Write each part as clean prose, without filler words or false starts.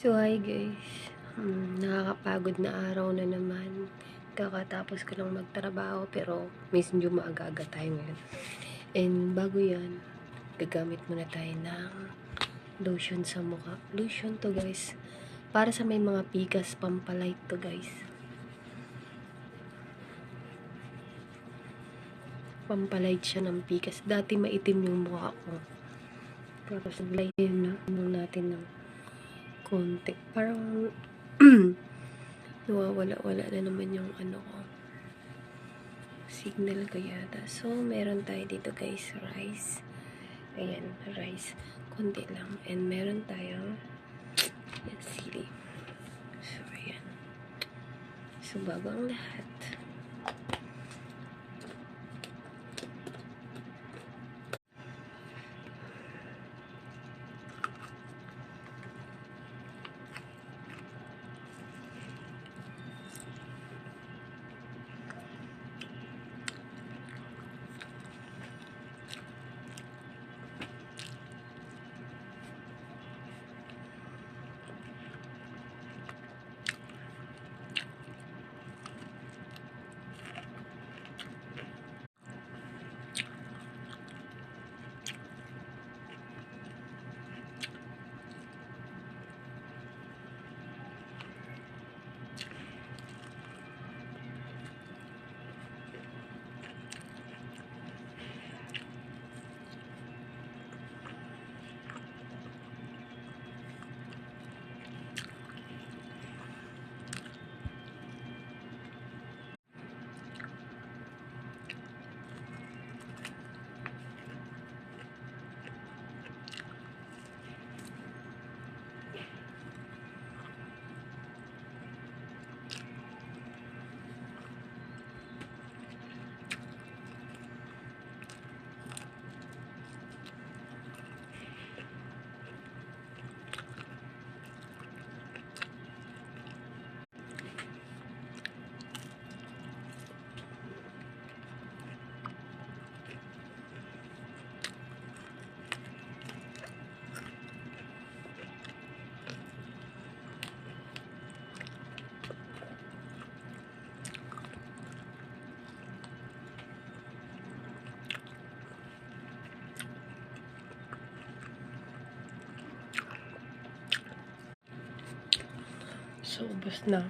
So, hi guys. Nakakapagod na araw na naman. Kakatapos ko lang magtrabaho pero medyo maaga-aga tayo ngayon. And bago yan, gagamit muna tayo ng lotion sa mukha. Lotion to guys. Para sa may mga pikas, pampalight to guys. Pampalight siya ng pikas. Dati maitim yung mukha ko. Tapos light yun na. Natin ng konti. Parang nawawala-wala na naman yung signal ko yata. So, meron tayo dito guys, rice. Ayan, rice. Konti lang. And meron tayo sili. So, ayan. So, bago ang lahat. So, ubos na.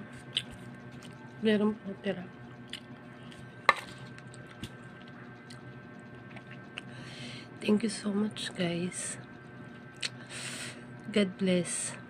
Meron pa tira. Thank you so much, guys. God bless.